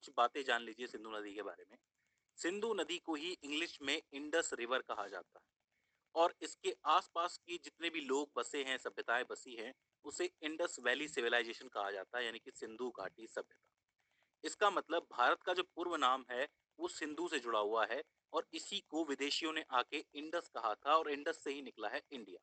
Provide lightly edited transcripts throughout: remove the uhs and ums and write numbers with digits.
कुछ बातें जान लीजिए सिंधु नदी के बारे में। सिंधु नदी को ही इंग्लिश में इंडस रिवर कहा जाता है और इसके आसपास की जितने भी लोग बसे हैं, सभ्यताएं बसी हैं, उसे इंडस वैली सिविलाइजेशन कहा जाता है, यानी कि सिंधु घाटी सभ्यता। इसका मतलब भारत का जो पूर्व नाम है वो सिंधु से जुड़ा हुआ है और इसी को विदेशियों ने आके इंडस कहा था और इंडस से ही निकला है इंडिया।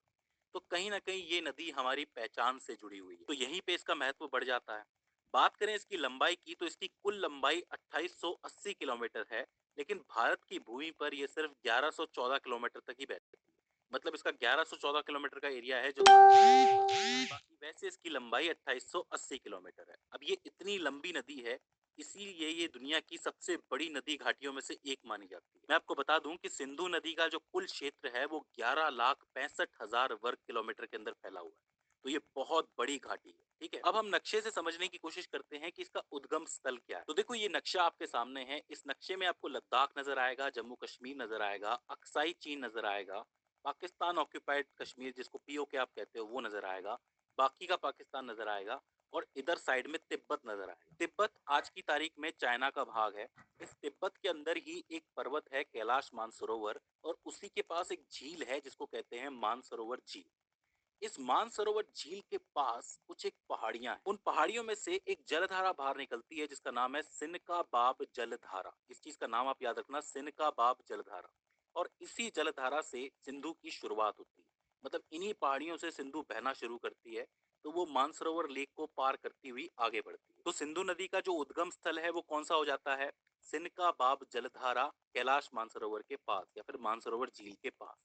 तो कहीं ना कहीं ये नदी हमारी पहचान से जुड़ी हुई है, तो यहीं पे इसका महत्व बढ़ जाता है। बात करें इसकी लंबाई की तो इसकी कुल लंबाई 2880 किलोमीटर है, लेकिन भारत की भूमि पर ये सिर्फ 1114 किलोमीटर तक ही बहती है। मतलब इसका 1114 किलोमीटर का एरिया है जो बाकी वैसे इसकी लंबाई 2880 किलोमीटर है। अब ये इतनी लंबी नदी है, इसीलिए ये दुनिया की सबसे बड़ी नदी घाटियों में से एक मानी जाती है। मैं आपको बता दूं कि सिंधु नदी का जो कुल क्षेत्र है वो 11,65,000 वर्ग किलोमीटर के अंदर फैला हुआ है। तो ये बहुत बड़ी घाटी है। ठीक है, अब हम नक्शे से समझने की कोशिश करते हैं कि इसका उद्गम स्थल क्या है। तो देखो ये नक्शा आपके सामने है। इस नक्शे में आपको लद्दाख नजर आएगा, जम्मू कश्मीर नजर आएगा, अक्साई चीन नजर आएगा, पाकिस्तान ऑक्यूपाइड कश्मीर जिसको पीओके आप कहते हो वो नजर आएगा, बाकी का पाकिस्तान नजर आएगा और इधर साइड में तिब्बत नजर आएगा। तिब्बत आज की तारीख में चाइना का भाग है। इस तिब्बत के अंदर ही एक पर्वत है कैलाश मानसरोवर और उसी के पास एक झील है जिसको कहते हैं मानसरोवर झील। इस मानसरोवर झील के पास कुछ एक पहाड़ियां हैं। उन पहाड़ियों में से एक जलधारा बाहर निकलती है जिसका नाम है सिनका बाब जलधारा। इस चीज का नाम आप याद रखना, सिनका बाब जलधारा। और इसी जलधारा से सिंधु की शुरुआत होती है। मतलब इन्हीं पहाड़ियों से सिंधु बहना शुरू करती है, तो वो मानसरोवर लेक को पार करती हुई आगे बढ़ती है। तो सिंधु नदी का जो उद्गम स्थल है वो कौन सा हो जाता है? सिनका बाब जलधारा कैलाश मानसरोवर के पास या फिर मानसरोवर झील के पास।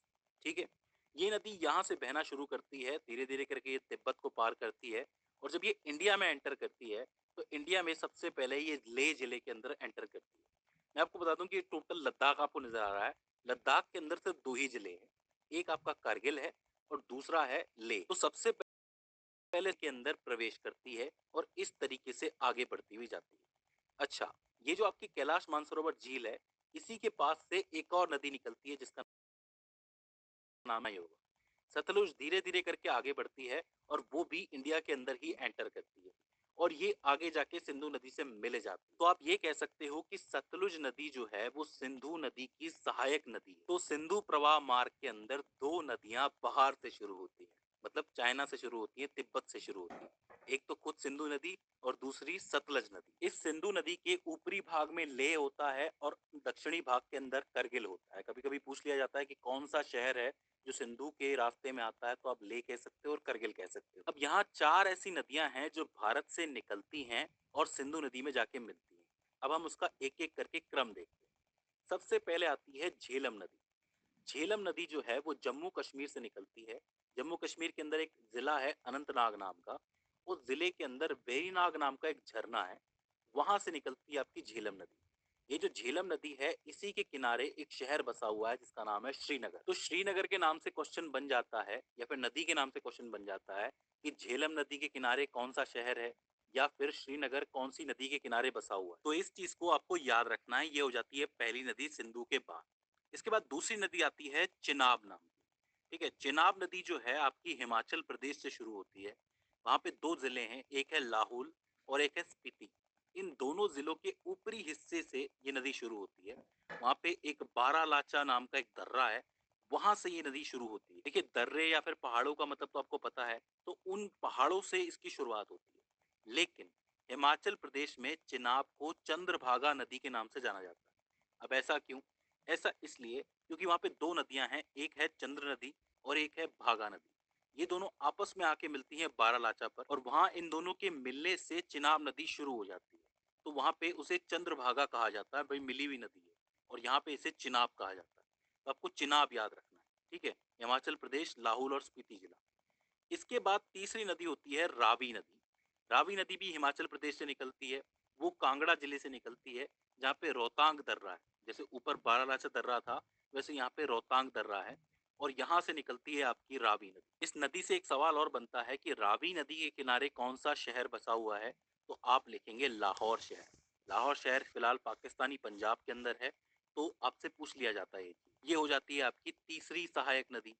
ठीक है, ये नदी यहाँ से बहना शुरू करती है, धीरे धीरे करके ये तिब्बत को पार करती है और जब ये इंडिया में एंटर करती है तो इंडिया में सबसे पहले ये लेह जिले के अंदर एंटर करती है। मैं आपको बता दूं कि टोटल लद्दाख आपको नजर आ रहा है। लद्दाख के अंदर सिर्फ दो ही जिले हैं, एक आपका कारगिल है और दूसरा है लेह। तो सबसे पहले के अंदर प्रवेश करती है और इस तरीके से आगे बढ़ती हुई जाती है। अच्छा, ये जो आपकी कैलाश मानसरोवर झील है, इसी के पास से एक और नदी निकलती है जिसका नाम है होगा सतलुज। धीरे धीरे करके आगे बढ़ती है और वो भी इंडिया के अंदर ही एंटर करती है और ये आगे जाके सिंधु नदी से मिल जाती है। तो आप ये कह सकते हो कि सतलुज नदी जो है वो सिंधु नदी की सहायक नदी है। तो सिंधु प्रवाह मार्ग के अंदर दो नदियां बाहर से शुरू होती है, मतलब चाइना से शुरू होती है, तिब्बत से शुरू होती है। एक तो खुद सिंधु नदी और दूसरी सतलज नदी। इस सिंधु नदी के ऊपरी भाग में लेह होता है और दक्षिणी भाग के अंदर करगिल होता है। कभी कभी पूछ लिया जाता है कि कौन सा शहर है जो सिंधु के रास्ते में आता है, तो आप ले कह सकते हो और करगिल कह सकते हो। अब यहाँ चार ऐसी नदियां हैं जो भारत से निकलती हैं और सिंधु नदी में जाके मिलती हैं। अब हम उसका एक एक करके क्रम देखते हैं। सबसे पहले आती है झेलम नदी। झेलम नदी जो है वो जम्मू कश्मीर से निकलती है। जम्मू कश्मीर के अंदर एक जिला है अनंतनाग नाम का, उस जिले के अंदर वेरीनाग नाम का एक झरना है, वहां से निकलती है आपकी झेलम नदी। ये जो झेलम नदी है इसी के किनारे एक शहर बसा हुआ है जिसका नाम है श्रीनगर। तो श्रीनगर के नाम से क्वेश्चन बन जाता है या फिर नदी के नाम से क्वेश्चन बन जाता है कि झेलम नदी के किनारे कौन सा शहर है या फिर श्रीनगर कौन सी नदी के किनारे बसा हुआ है। तो इस चीज को आपको याद रखना है। ये हो जाती है पहली नदी सिंधु के बाद। इसके बाद दूसरी नदी आती है चिनाब नाम की। ठीक है, चिनाब नदी जो है आपकी हिमाचल प्रदेश से शुरू होती है। वहां पे दो जिले हैं, एक है लाहौल और एक है स्पीति। इन दोनों जिलों के ऊपरी हिस्से से ये नदी शुरू होती है। वहां पे एक बारालाचा नाम का एक दर्रा है, वहां से ये नदी शुरू होती है। देखिए दर्रे या फिर पहाड़ों का मतलब तो आपको पता है, तो उन पहाड़ों से इसकी शुरुआत होती है। लेकिन हिमाचल प्रदेश में चिनाब को चंद्रभागा नदी के नाम से जाना जाता है। अब ऐसा क्यों? ऐसा इसलिए क्योंकि वहां पे दो नदियां हैं, एक है चंद्र नदी और एक है भागा नदी। ये दोनों आपस में आके मिलती हैं बारालाचा पर और वहां इन दोनों के मिलने से चिनाब नदी शुरू हो जाती है। तो वहां पे उसे चंद्रभागा कहा जाता है, भाई मिली हुई नदी है, और यहाँ पे इसे चिनाब कहा जाता है। तो आपको चिनाब याद रखना है। ठीक है, हिमाचल प्रदेश लाहौल और स्पीति जिला। इसके बाद तीसरी नदी होती है रावी नदी। रावी नदी भी हिमाचल प्रदेश से निकलती है, वो कांगड़ा जिले से निकलती है, जहाँ पे रोहतांग दर्रा है। जैसे ऊपर बारालाचा दर्रा था, वैसे यहाँ पे रोहतांग दर्रा है और यहाँ से निकलती है आपकी रावी नदी। इस नदी से एक सवाल और बनता है कि रावी नदी के किनारे कौन सा शहर बसा हुआ है, तो आप लिखेंगे लाहौर शहर। लाहौर शहर फिलहाल पाकिस्तानी पंजाब के अंदर है, तो आपसे पूछ लिया जाता है ये हो जाती है आपकी तीसरी सहायक नदी।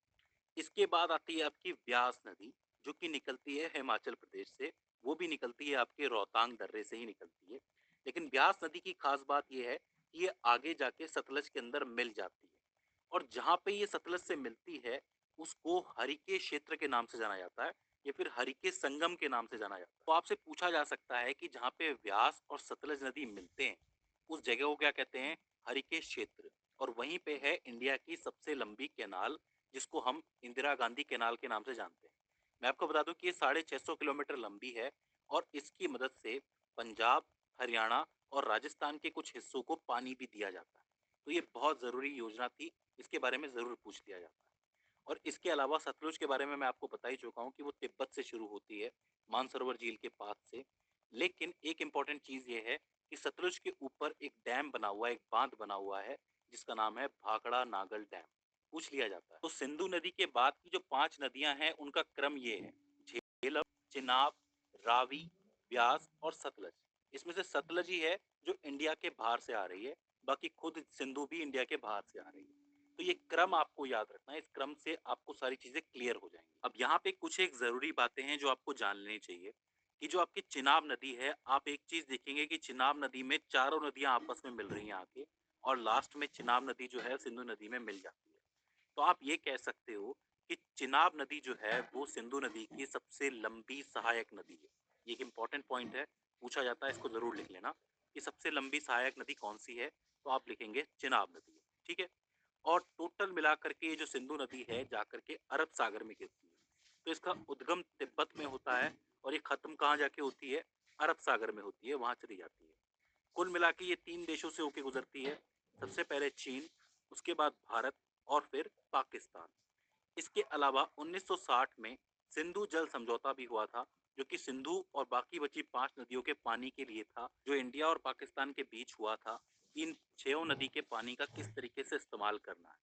इसके बाद आती है आपकी व्यास नदी, जो कि निकलती है हिमाचल प्रदेश से। वो भी निकलती है आपके रोहतांग दर्रे से ही निकलती है। लेकिन ब्यास नदी की खास बात ये है कि ये आगे जाके सतलज के अंदर मिल जाती है, और जहाँ पे ये सतलज से मिलती है उसको हरिके क्षेत्र के नाम से जाना जाता है, या फिर हरिके संगम के नाम से जाना जाता है। तो आपसे पूछा जा सकता है कि जहाँ पे व्यास और सतलज नदी मिलते हैं उस जगह को क्या कहते हैं? हरिके क्षेत्र। और वहीं पे है इंडिया की सबसे लंबी कैनाल, जिसको हम इंदिरा गांधी कैनाल के नाम से जानते हैं। मैं आपको बता दूं कि ये 650 किलोमीटर लंबी है, और इसकी मदद से पंजाब, हरियाणा और राजस्थान के कुछ हिस्सों को पानी भी दिया जाता है। तो ये बहुत जरूरी योजना थी, इसके बारे में जरूर पूछ लिया जाता है। और इसके अलावा सतलुज के बारे में मैं आपको बता ही चुका हूँ कि वो तिब्बत से शुरू होती है, मानसरोवर झील के पास से। लेकिन एक इम्पॉर्टेंट चीज ये है कि सतलुज के ऊपर एक डैम बना हुआ है, एक बांध बना हुआ है, जिसका नाम है भाखड़ा नागल डैम। पूछ लिया जाता है। तो सिंधु नदी के बाद की जो 5 नदियां हैं उनका क्रम ये है: झेलम, चिनाब, रावी, ब्यास और सतलज। इसमें से सतलज ही है जो इंडिया के बाहर से आ रही है, बाकी खुद सिंधु भी इंडिया के बाहर से आ रही है। तो ये क्रम आपको याद रखना है, इस क्रम से आपको सारी चीजें क्लियर हो जाएंगी। अब यहाँ पे कुछ एक जरूरी बातें हैं जो आपको जान लेनी चाहिए, कि जो आपकी चिनाब नदी है, आप एक चीज देखेंगे कि चिनाब नदी में चारों नदियां आपस में मिल रही हैं आके, और लास्ट में चिनाब नदी जो है सिंधु नदी में मिल जाती है। तो आप ये कह सकते हो कि चिनाब नदी जो है वो सिंधु नदी की सबसे लंबी सहायक नदी है। ये एक इंपॉर्टेंट पॉइंट है, पूछा जाता है, इसको जरूर लिख लेना कि सबसे लंबी सहायक नदी कौन सी है। तो आप लिखेंगे चिनाब नदी है, ठीक है। और टोटल मिलाकर के ये जो सिंधु नदी है जाकर के अरब सागर में गिरती है। तो इसका उद्गम तिब्बत में होता है, और ये खत्म कहाँ जाके होती है? अरब सागर में होती है, वहां चली जाती है। कुल मिला के ये 3 देशों से होके गुजरती है, सबसे पहले चीन, उसके बाद भारत, और फिर पाकिस्तान। इसके अलावा 1960 में सिंधु जल समझौता भी हुआ था, जो कि सिंधु और बाकी बची 5 नदियों के पानी के लिए था, जो इंडिया और पाकिस्तान के बीच हुआ था। इन 6 नदी के पानी का किस तरीके से इस्तेमाल करना है।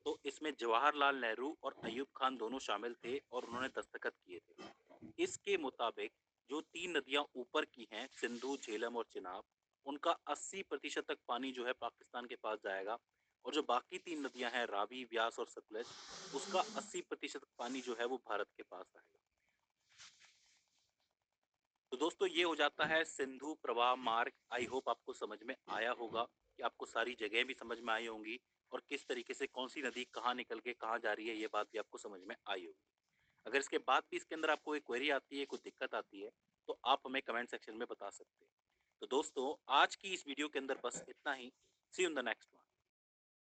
तो इसमें जवाहरलाल नेहरू और अयूब खान दोनों शामिल थे, और उन्होंने दस्तखत किए थे। इसके मुताबिक जो 3 नदियां ऊपर की हैं, सिंधु, झेलम और चिनाब, उनका 80% तक पानी जो है पाकिस्तान के पास जाएगा, और जो बाकी 3 नदियां हैं, रावी, ब्यास और सतलज, उसका 80% पानी जो है वो भारत के पास आएगा। तो दोस्तों ये हो जाता है सिंधु प्रवाह मार्ग। आई होप आपको समझ में आया होगा, कि आपको सारी जगह भी समझ में आई होंगी, और किस तरीके से कौन सी नदी कहाँ निकल के कहाँ जा रही है ये बात भी आपको समझ में आई होगी। अगर इसके बाद भी इसके अंदर आपको कोई क्वेरी आती है, कोई दिक्कत आती है, तो आप हमें कमेंट सेक्शन में बता सकते हैं। तो दोस्तों आज की इस वीडियो के अंदर बस इतना ही। See you in the next one.